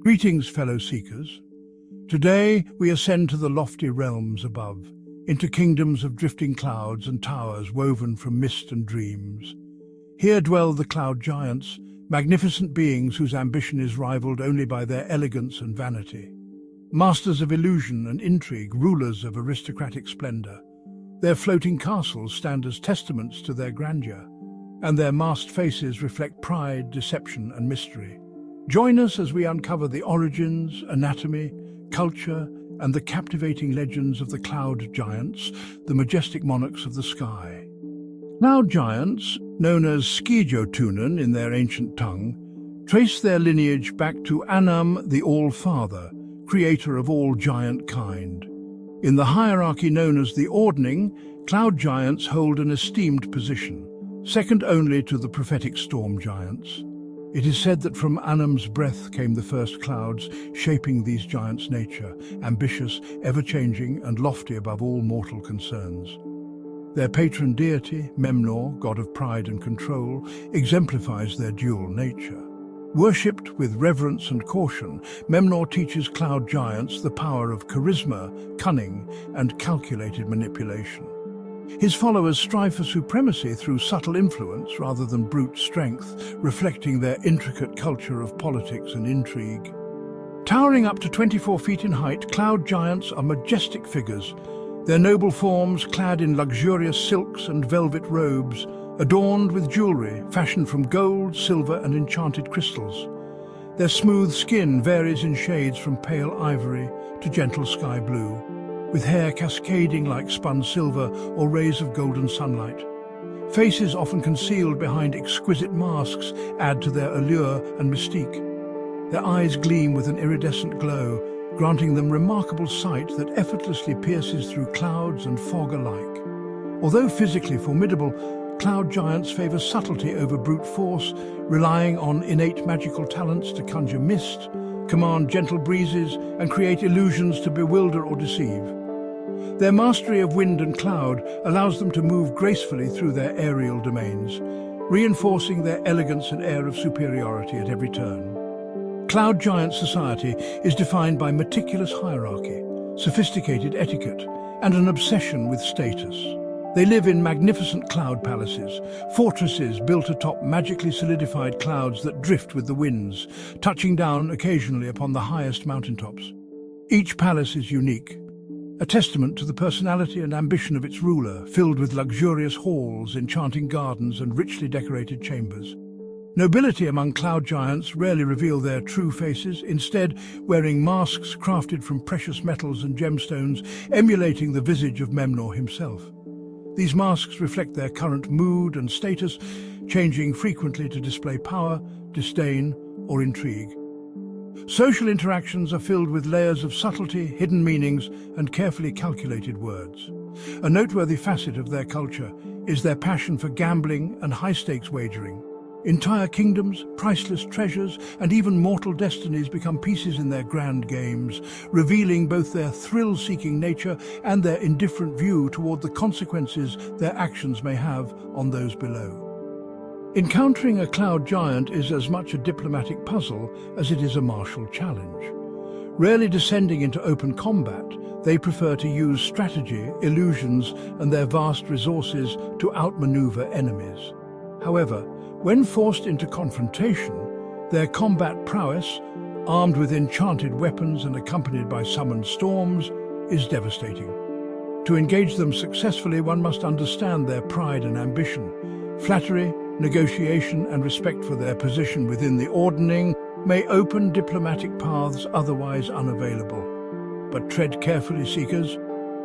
Greetings, fellow seekers. Today we ascend to the lofty realms above, into kingdoms of drifting clouds and towers woven from mist and dreams. Here dwell the cloud giants, magnificent beings whose ambition is rivaled only by their elegance and vanity. Masters of illusion and intrigue, rulers of aristocratic splendor. Their floating castles stand as testaments to their grandeur, and their masked faces reflect pride, deception, and mystery. Join us as we uncover the origins, anatomy, culture, and the captivating legends of the cloud giants, the majestic monarchs of the sky. Cloud giants, known as Skijotunen in their ancient tongue, trace their lineage back to Anam, the All-Father, creator of all giant kind. In the hierarchy known as the Ordning, cloud giants hold an esteemed position, second only to the prophetic storm giants. It is said that from Anam's breath came the first clouds, shaping these giants' nature, ambitious, ever-changing, and lofty above all mortal concerns. Their patron deity, Memnor, god of pride and control, exemplifies their dual nature. Worshipped with reverence and caution, Memnor teaches cloud giants the power of charisma, cunning, and calculated manipulation. His followers strive for supremacy through subtle influence rather than brute strength, reflecting their intricate culture of politics and intrigue. Towering up to 24 feet in height, cloud giants are majestic figures, their noble forms clad in luxurious silks and velvet robes, adorned with jewelry fashioned from gold, silver, and enchanted crystals. Their smooth skin varies in shades from pale ivory to gentle sky blue, with hair cascading like spun silver or rays of golden sunlight. Faces often concealed behind exquisite masks add to their allure and mystique. Their eyes gleam with an iridescent glow, granting them remarkable sight that effortlessly pierces through clouds and fog alike. Although physically formidable, cloud giants favor subtlety over brute force, relying on innate magical talents to conjure mist, command gentle breezes, and create illusions to bewilder or deceive. Their mastery of wind and cloud allows them to move gracefully through their aerial domains, reinforcing their elegance and air of superiority at every turn. Cloud giant society is defined by meticulous hierarchy, sophisticated etiquette, and an obsession with status. They live in magnificent cloud palaces, fortresses built atop magically solidified clouds that drift with the winds, touching down occasionally upon the highest mountaintops. Each palace is unique, a testament to the personality and ambition of its ruler, filled with luxurious halls, enchanting gardens, and richly decorated chambers. Nobility among cloud giants rarely reveal their true faces, instead wearing masks crafted from precious metals and gemstones, emulating the visage of Memnor himself. These masks reflect their current mood and status, changing frequently to display power, disdain, or intrigue. Social interactions are filled with layers of subtlety, hidden meanings, and carefully calculated words. A noteworthy facet of their culture is their passion for gambling and high-stakes wagering. Entire kingdoms, priceless treasures, and even mortal destinies become pieces in their grand games, revealing both their thrill-seeking nature and their indifferent view toward the consequences their actions may have on those below. Encountering a cloud giant is as much a diplomatic puzzle as it is a martial challenge. Rarely descending into open combat, they prefer to use strategy, illusions, and their vast resources to outmaneuver enemies. However, when forced into confrontation, their combat prowess, armed with enchanted weapons and accompanied by summoned storms, is devastating. To engage them successfully, one must understand their pride and ambition. Flattery, negotiation, and respect for their position within the Ordning may open diplomatic paths otherwise unavailable. But tread carefully, seekers.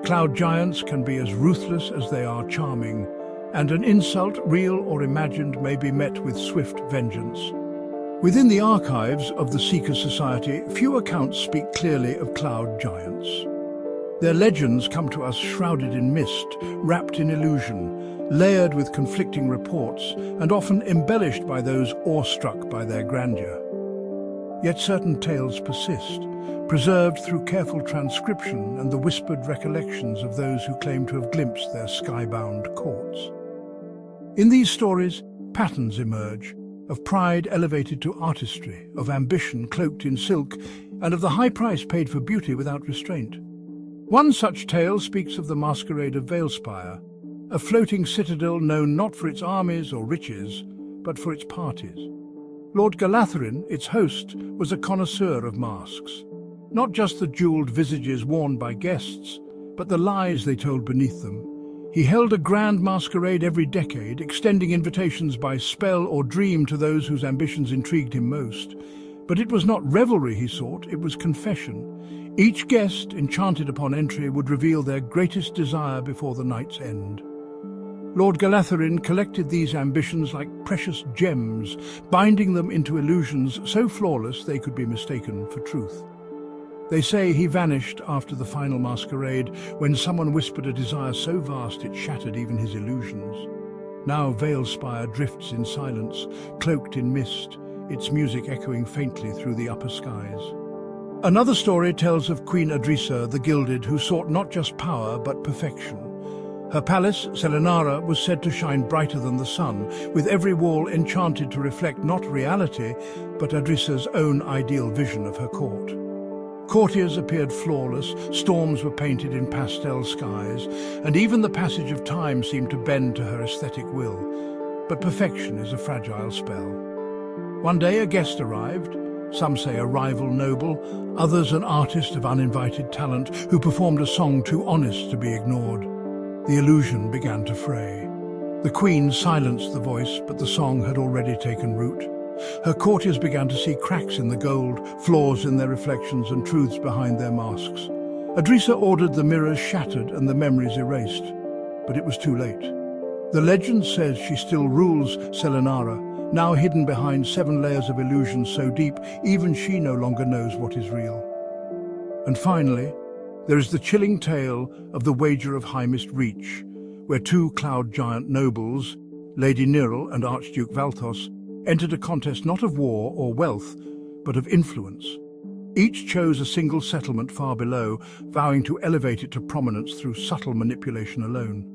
Cloud giants can be as ruthless as they are charming, and an insult, real or imagined, may be met with swift vengeance. Within the archives of the Seeker Society, few accounts speak clearly of cloud giants. Their legends come to us shrouded in mist, wrapped in illusion, layered with conflicting reports, and often embellished by those awestruck by their grandeur. Yet certain tales persist, preserved through careful transcription and the whispered recollections of those who claim to have glimpsed their skybound courts. In these stories, patterns emerge, of pride elevated to artistry, of ambition cloaked in silk, and of the high price paid for beauty without restraint. One such tale speaks of the masquerade of Valespire, a floating citadel known not for its armies or riches, but for its parties. Lord Galatharin, its host, was a connoisseur of masks. Not just the jewelled visages worn by guests, but the lies they told beneath them. He held a grand masquerade every decade, extending invitations by spell or dream to those whose ambitions intrigued him most. But it was not revelry he sought, it was confession. Each guest, enchanted upon entry, would reveal their greatest desire before the night's end. Lord Galatharin collected these ambitions like precious gems, binding them into illusions so flawless they could be mistaken for truth. They say he vanished after the final masquerade, when someone whispered a desire so vast it shattered even his illusions. Now Valespire drifts in silence, cloaked in mist, its music echoing faintly through the upper skies. Another story tells of Queen Adrisa the Gilded, who sought not just power but perfection. Her palace, Selinara, was said to shine brighter than the sun, with every wall enchanted to reflect not reality, but Adrisa's own ideal vision of her court. Courtiers appeared flawless, storms were painted in pastel skies, and even the passage of time seemed to bend to her aesthetic will. But perfection is a fragile spell. One day a guest arrived, some say a rival noble, others an artist of uninvited talent who performed a song too honest to be ignored. The illusion began to fray. The queen silenced the voice, but the song had already taken root. Her courtiers began to see cracks in the gold, flaws in their reflections and truths behind their masks. Adrisa ordered the mirrors shattered and the memories erased, but it was too late. The legend says she still rules Selinara, now hidden behind 7 layers of illusion so deep even she no longer knows what is real. And finally, there is the chilling tale of the Wager of Highest Reach, where 2 cloud giant nobles, Lady Nirel and Archduke Valthos, entered a contest not of war or wealth, but of influence. Each chose a single settlement far below, vowing to elevate it to prominence through subtle manipulation alone.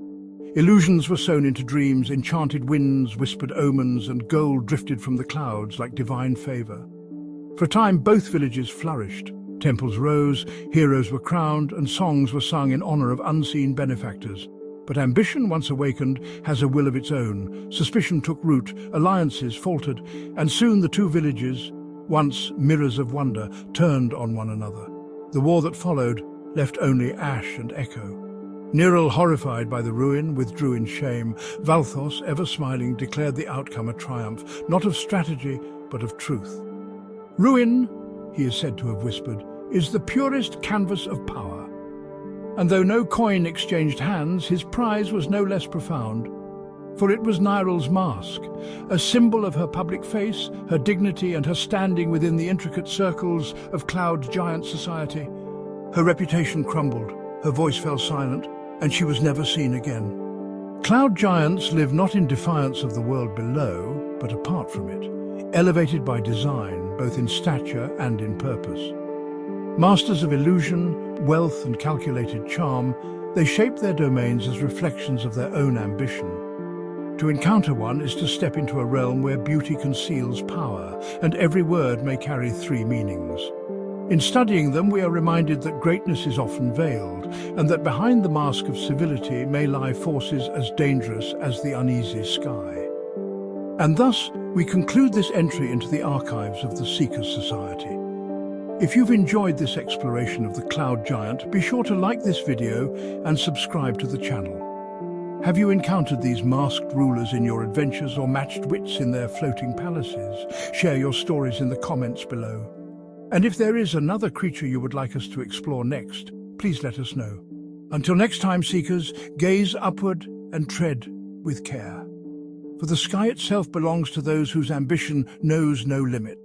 Illusions were sown into dreams, enchanted winds whispered omens, and gold drifted from the clouds like divine favor. For a time, both villages flourished. Temples rose, heroes were crowned, and songs were sung in honor of unseen benefactors. But ambition, once awakened, has a will of its own. Suspicion took root, alliances faltered, and soon the 2 villages, once mirrors of wonder, turned on one another. The war that followed left only ash and echo. Nirel, horrified by the ruin, withdrew in shame. Valthos, ever smiling, declared the outcome a triumph, not of strategy, but of truth. Ruin, he is said to have whispered, is the purest canvas of power. And though no coin exchanged hands, his prize was no less profound. For it was Nirel's mask, a symbol of her public face, her dignity and her standing within the intricate circles of cloud giant society. Her reputation crumbled, her voice fell silent, and she was never seen again. Cloud giants live not in defiance of the world below, but apart from it, elevated by design, both in stature and in purpose. Masters of illusion, wealth and calculated charm, they shape their domains as reflections of their own ambition. To encounter one is to step into a realm where beauty conceals power, and every word may carry 3 meanings. In studying them, we are reminded that greatness is often veiled, and that behind the mask of civility may lie forces as dangerous as the uneasy sky. And thus, we conclude this entry into the archives of the Seekers Society. If you've enjoyed this exploration of the cloud giant, be sure to like this video and subscribe to the channel. Have you encountered these masked rulers in your adventures or matched wits in their floating palaces? Share your stories in the comments below. And if there is another creature you would like us to explore next, please let us know. Until next time, Seekers, gaze upward and tread with care. For the sky itself belongs to those whose ambition knows no limit.